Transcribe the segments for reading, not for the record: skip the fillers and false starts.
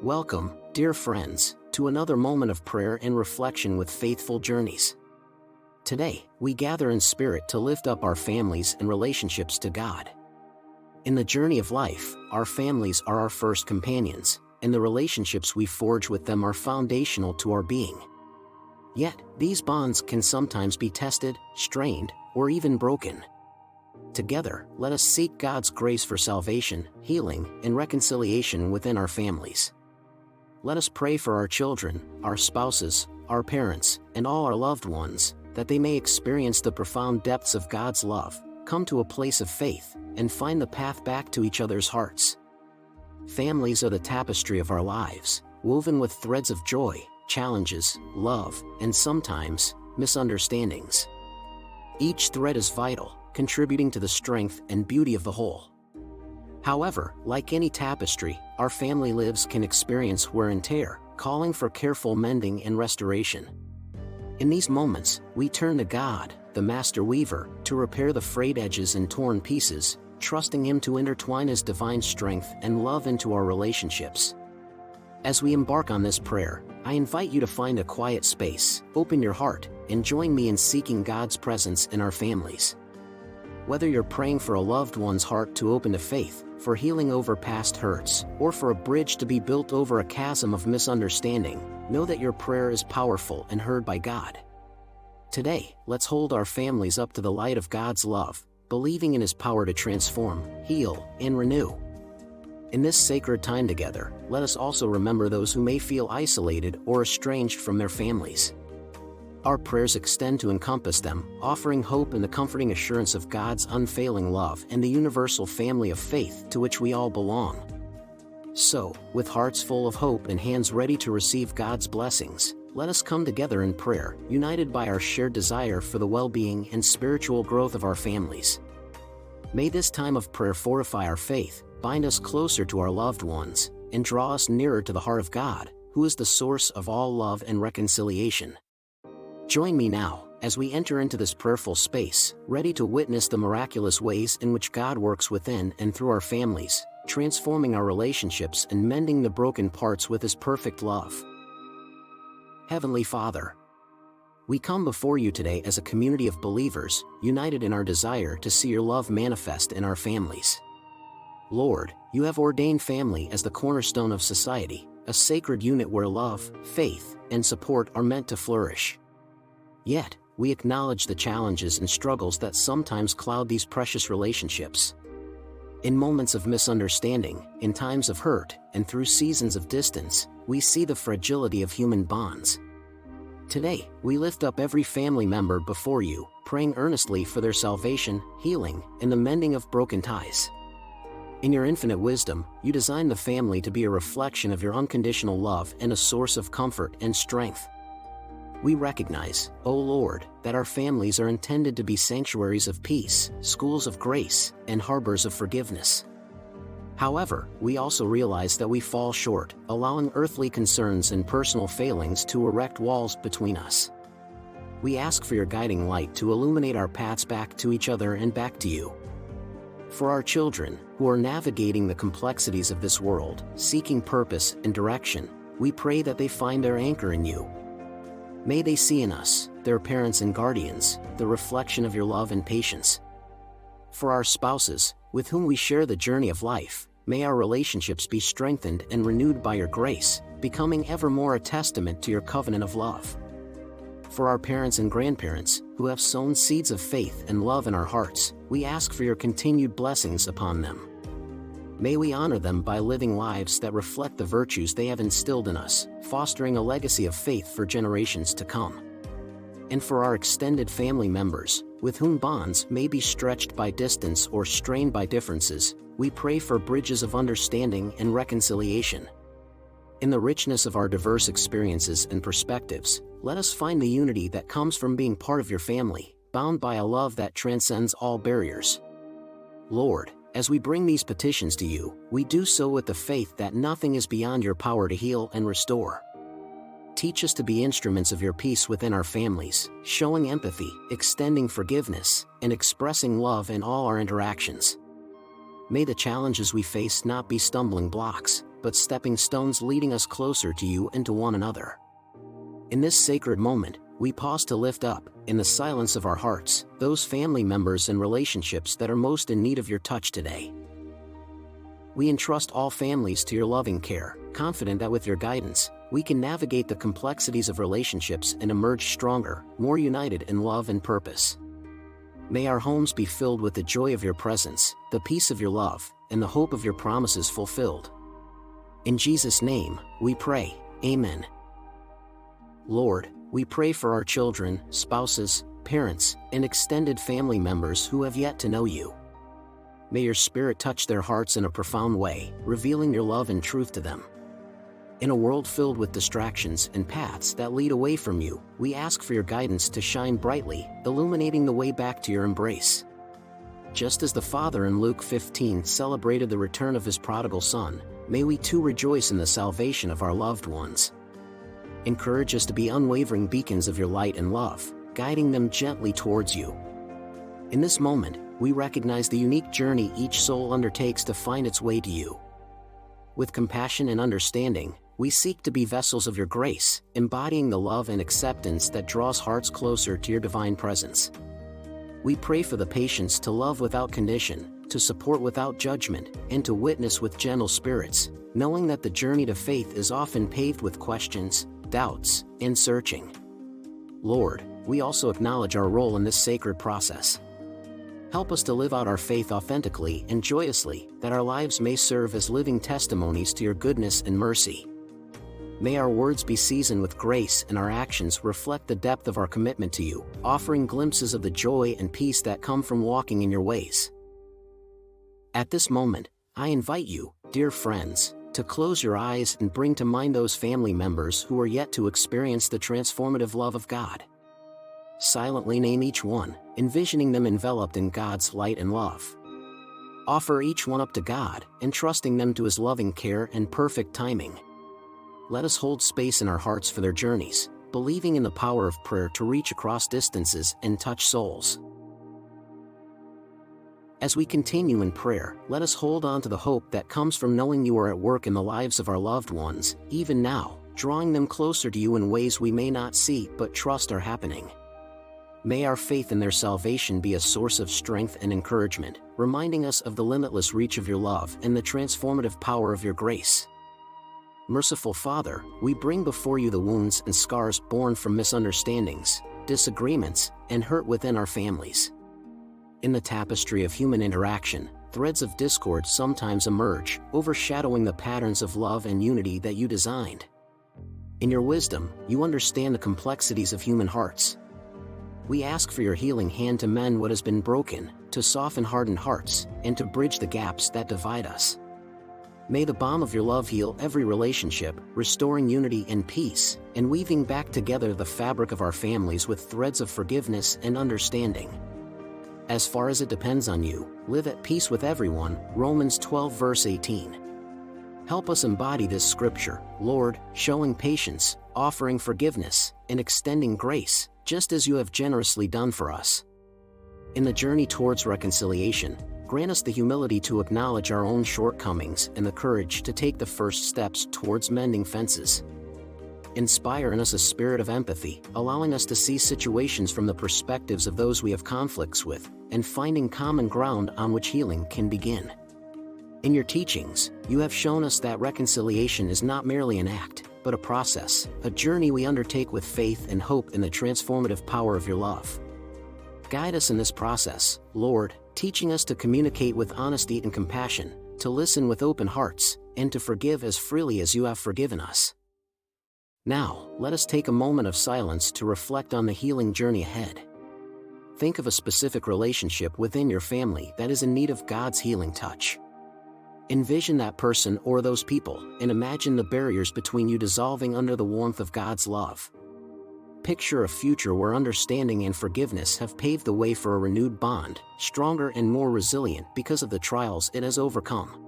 Welcome, dear friends, to another moment of prayer and reflection with Faithful Journeys. Today, we gather in spirit to lift up our families and relationships to God. In the journey of life, our families are our first companions, and the relationships we forge with them are foundational to our being. Yet, these bonds can sometimes be tested, strained, or even broken. Together, let us seek God's grace for salvation, healing, and reconciliation within our families. Let us pray for our children, our spouses, our parents, and all our loved ones, that they may experience the profound depths of God's love, come to a place of faith, and find the path back to each other's hearts. Families are the tapestry of our lives, woven with threads of joy, challenges, love, and sometimes, misunderstandings. Each thread is vital, contributing to the strength and beauty of the whole. However, like any tapestry, our family lives can experience wear and tear, calling for careful mending and restoration. In these moments, we turn to God, the Master Weaver, to repair the frayed edges and torn pieces, trusting Him to intertwine His divine strength and love into our relationships. As we embark on this prayer, I invite you to find a quiet space, open your heart, and join me in seeking God's presence in our families. Whether you're praying for a loved one's heart to open to faith, for healing over past hurts, or for a bridge to be built over a chasm of misunderstanding, know that your prayer is powerful and heard by God. Today, let's hold our families up to the light of God's love, believing in His power to transform, heal, and renew. In this sacred time together, let us also remember those who may feel isolated or estranged from their families. Our prayers extend to encompass them, offering hope and the comforting assurance of God's unfailing love and the universal family of faith to which we all belong. So, with hearts full of hope and hands ready to receive God's blessings, let us come together in prayer, united by our shared desire for the well-being and spiritual growth of our families. May this time of prayer fortify our faith, bind us closer to our loved ones, and draw us nearer to the heart of God, who is the source of all love and reconciliation. Join me now, as we enter into this prayerful space, ready to witness the miraculous ways in which God works within and through our families, transforming our relationships and mending the broken parts with His perfect love. Heavenly Father, we come before You today as a community of believers, united in our desire to see Your love manifest in our families. Lord, You have ordained family as the cornerstone of society, a sacred unit where love, faith, and support are meant to flourish. Yet, we acknowledge the challenges and struggles that sometimes cloud these precious relationships. In moments of misunderstanding, in times of hurt, and through seasons of distance, we see the fragility of human bonds. Today, we lift up every family member before You, praying earnestly for their salvation, healing, and the mending of broken ties. In Your infinite wisdom, You designed the family to be a reflection of Your unconditional love and a source of comfort and strength. We recognize, O Lord, that our families are intended to be sanctuaries of peace, schools of grace, and harbors of forgiveness. However, we also realize that we fall short, allowing earthly concerns and personal failings to erect walls between us. We ask for Your guiding light to illuminate our paths back to each other and back to You. For our children, who are navigating the complexities of this world, seeking purpose and direction, we pray that they find their anchor in You. May they see in us, their parents and guardians, the reflection of Your love and patience. For our spouses, with whom we share the journey of life, may our relationships be strengthened and renewed by Your grace, becoming ever more a testament to Your covenant of love. For our parents and grandparents, who have sown seeds of faith and love in our hearts, we ask for Your continued blessings upon them. May we honor them by living lives that reflect the virtues they have instilled in us, fostering a legacy of faith for generations to come. And for our extended family members, with whom bonds may be stretched by distance or strained by differences, we pray for bridges of understanding and reconciliation. In the richness of our diverse experiences and perspectives, let us find the unity that comes from being part of Your family, bound by a love that transcends all barriers. Lord, as we bring these petitions to You, we do so with the faith that nothing is beyond Your power to heal and restore. Teach us to be instruments of Your peace within our families, showing empathy, extending forgiveness, and expressing love in all our interactions. May the challenges we face not be stumbling blocks, but stepping stones leading us closer to you and to one another. In this sacred moment, we pause to lift up, in the silence of our hearts, those family members and relationships that are most in need of your touch today. We entrust all families to your loving care, confident that with your guidance, we can navigate the complexities of relationships and emerge stronger, more united in love and purpose. May our homes be filled with the joy of your presence, the peace of your love, and the hope of your promises fulfilled. In Jesus' name, we pray, Amen. Lord, we pray for our children, spouses, parents, and extended family members who have yet to know you. May your Spirit touch their hearts in a profound way, revealing your love and truth to them. In a world filled with distractions and paths that lead away from you, we ask for your guidance to shine brightly, illuminating the way back to your embrace. Just as the Father in Luke 15 celebrated the return of his prodigal son, may we too rejoice in the salvation of our loved ones. Encourage us to be unwavering beacons of your light and love, guiding them gently towards you. In this moment, we recognize the unique journey each soul undertakes to find its way to you. With compassion and understanding, we seek to be vessels of your grace, embodying the love and acceptance that draws hearts closer to your divine presence. We pray for the patience to love without condition, to support without judgment, and to witness with gentle spirits, knowing that the journey to faith is often paved with questions, doubts, and searching. Lord, we also acknowledge our role in this sacred process. Help us to live out our faith authentically and joyously, that our lives may serve as living testimonies to your goodness and mercy. May our words be seasoned with grace and our actions reflect the depth of our commitment to you, offering glimpses of the joy and peace that come from walking in your ways. At this moment, I invite you, dear friends, to close your eyes and bring to mind those family members who are yet to experience the transformative love of God. Silently name each one, envisioning them enveloped in God's light and love. Offer each one up to God, entrusting them to his loving care and perfect timing. Let us hold space in our hearts for their journeys, believing in the power of prayer to reach across distances and touch souls. As we continue in prayer, let us hold on to the hope that comes from knowing you are at work in the lives of our loved ones, even now, drawing them closer to you in ways we may not see but trust are happening. May our faith in their salvation be a source of strength and encouragement, reminding us of the limitless reach of your love and the transformative power of your grace. Merciful Father, we bring before you the wounds and scars born from misunderstandings, disagreements, and hurt within our families. In the tapestry of human interaction, threads of discord sometimes emerge, overshadowing the patterns of love and unity that you designed. In your wisdom, you understand the complexities of human hearts. We ask for your healing hand to mend what has been broken, to soften hardened hearts, and to bridge the gaps that divide us. May the balm of your love heal every relationship, restoring unity and peace, and weaving back together the fabric of our families with threads of forgiveness and understanding. As far as it depends on you, live at peace with everyone, Romans 12 verse 18. Help us embody this scripture, Lord, showing patience, offering forgiveness, and extending grace, just as you have generously done for us. In the journey towards reconciliation, grant us the humility to acknowledge our own shortcomings and the courage to take the first steps towards mending fences. Inspire in us a spirit of empathy, allowing us to see situations from the perspectives of those we have conflicts with, and finding common ground on which healing can begin. In your teachings, you have shown us that reconciliation is not merely an act, but a process, a journey we undertake with faith and hope in the transformative power of your love. Guide us in this process, Lord, teaching us to communicate with honesty and compassion, to listen with open hearts, and to forgive as freely as you have forgiven us. Now, let us take a moment of silence to reflect on the healing journey ahead. Think of a specific relationship within your family that is in need of God's healing touch. Envision that person or those people, and imagine the barriers between you dissolving under the warmth of God's love. Picture a future where understanding and forgiveness have paved the way for a renewed bond, stronger and more resilient because of the trials it has overcome.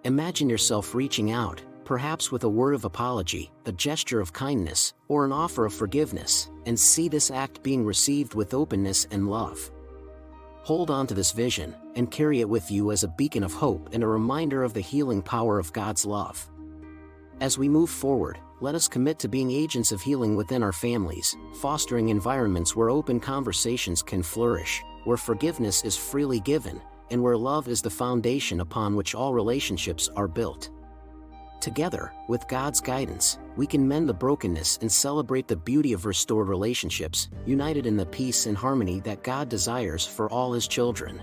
Imagine yourself reaching out, perhaps with a word of apology, a gesture of kindness, or an offer of forgiveness, and see this act being received with openness and love. Hold on to this vision and carry it with you as a beacon of hope and a reminder of the healing power of God's love. As we move forward, let us commit to being agents of healing within our families, fostering environments where open conversations can flourish, where forgiveness is freely given, and where love is the foundation upon which all relationships are built. Together, with God's guidance, we can mend the brokenness and celebrate the beauty of restored relationships, united in the peace and harmony that God desires for all His children.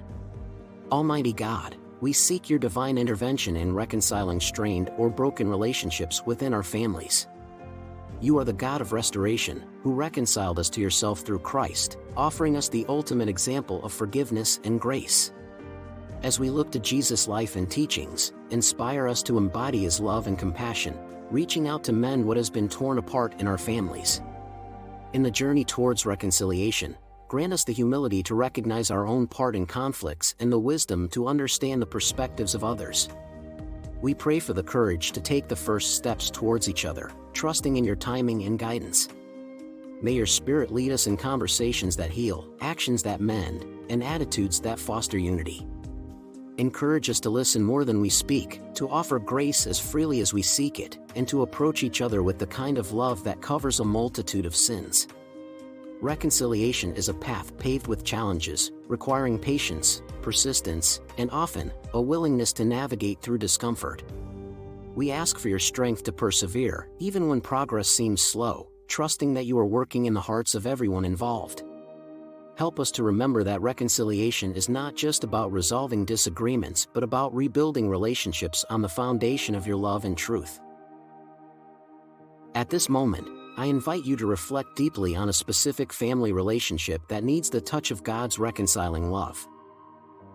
Almighty God, we seek your divine intervention in reconciling strained or broken relationships within our families. You are the God of restoration, who reconciled us to yourself through Christ, offering us the ultimate example of forgiveness and grace. As we look to Jesus' life and teachings, inspire us to embody His love and compassion, reaching out to mend what has been torn apart in our families. In the journey towards reconciliation, grant us the humility to recognize our own part in conflicts and the wisdom to understand the perspectives of others. We pray for the courage to take the first steps towards each other, trusting in your timing and guidance. May your Spirit lead us in conversations that heal, actions that mend, and attitudes that foster unity. Encourage us to listen more than we speak, to offer grace as freely as we seek it, and to approach each other with the kind of love that covers a multitude of sins. Reconciliation is a path paved with challenges, requiring patience, persistence, and often, a willingness to navigate through discomfort. We ask for your strength to persevere, even when progress seems slow, trusting that you are working in the hearts of everyone involved. Help us to remember that reconciliation is not just about resolving disagreements but about rebuilding relationships on the foundation of your love and truth. At this moment, I invite you to reflect deeply on a specific family relationship that needs the touch of God's reconciling love.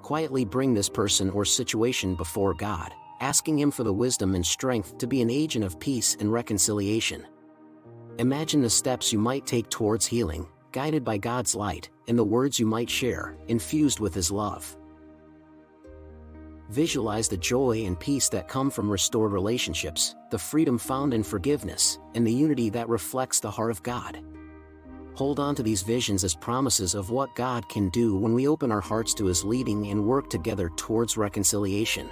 Quietly bring this person or situation before God, asking Him for the wisdom and strength to be an agent of peace and reconciliation. Imagine the steps you might take towards healing, guided by God's light, and the words you might share, infused with His love. Visualize the joy and peace that come from restored relationships, the freedom found in forgiveness, and the unity that reflects the heart of God. Hold on to these visions as promises of what God can do when we open our hearts to His leading and work together towards reconciliation.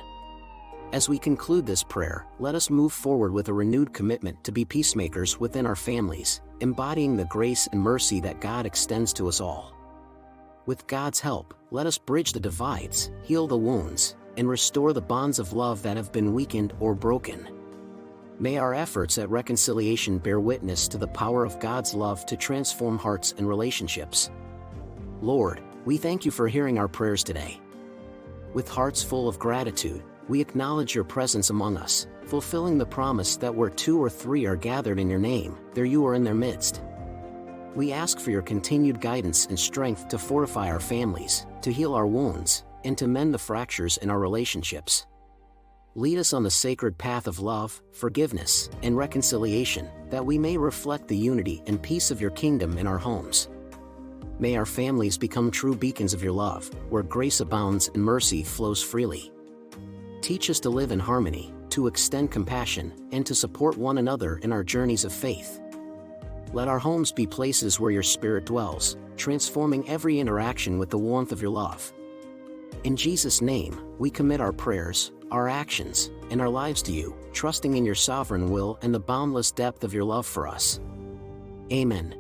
As we conclude this prayer, let us move forward with a renewed commitment to be peacemakers within our families, embodying the grace and mercy that God extends to us all. With God's help, let us bridge the divides, heal the wounds, and restore the bonds of love that have been weakened or broken. May our efforts at reconciliation bear witness to the power of God's love to transform hearts and relationships. Lord, we thank you for hearing our prayers today. With hearts full of gratitude, we acknowledge your presence among us, fulfilling the promise that where 2 or 3 are gathered in your name, there you are in their midst. We ask for your continued guidance and strength to fortify our families, to heal our wounds, and to mend the fractures in our relationships. Lead us on the sacred path of love, forgiveness, and reconciliation, that we may reflect the unity and peace of your kingdom in our homes. May our families become true beacons of your love, where grace abounds and mercy flows freely. Teach us to live in harmony, to extend compassion, and to support one another in our journeys of faith. Let our homes be places where your Spirit dwells, transforming every interaction with the warmth of your love. In Jesus' name, we commit our prayers, our actions, and our lives to you, trusting in your sovereign will and the boundless depth of your love for us. Amen.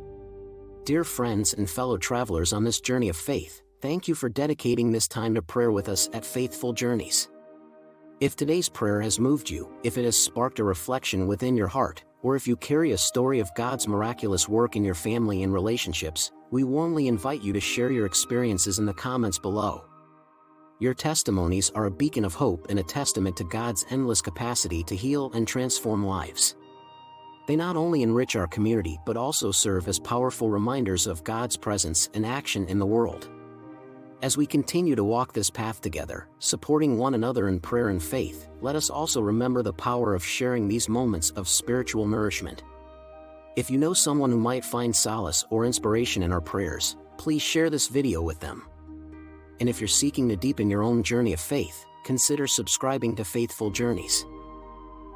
Dear friends and fellow travelers on this journey of faith, thank you for dedicating this time to prayer with us at Faithful Journeys. If today's prayer has moved you, if it has sparked a reflection within your heart, or if you carry a story of God's miraculous work in your family and relationships, we warmly invite you to share your experiences in the comments below. Your testimonies are a beacon of hope and a testament to God's endless capacity to heal and transform lives. They not only enrich our community but also serve as powerful reminders of God's presence and action in the world. As we continue to walk this path together, supporting one another in prayer and faith, let us also remember the power of sharing these moments of spiritual nourishment. If you know someone who might find solace or inspiration in our prayers, please share this video with them. And if you're seeking to deepen your own journey of faith, consider subscribing to Faithful Journeys.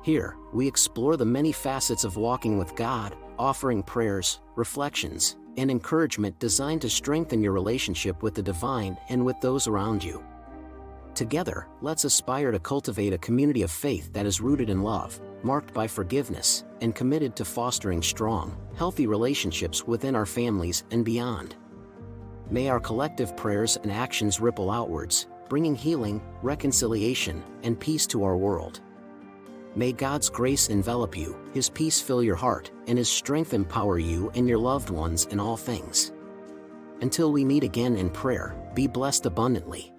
Here, we explore the many facets of walking with God, offering prayers, reflections, and encouragement designed to strengthen your relationship with the divine and with those around you. Together, let's aspire to cultivate a community of faith that is rooted in love, marked by forgiveness, and committed to fostering strong, healthy relationships within our families and beyond. May our collective prayers and actions ripple outwards, bringing healing, reconciliation, and peace to our world. May God's grace envelop you, His peace fill your heart, and His strength empower you and your loved ones in all things. Until we meet again in prayer, be blessed abundantly.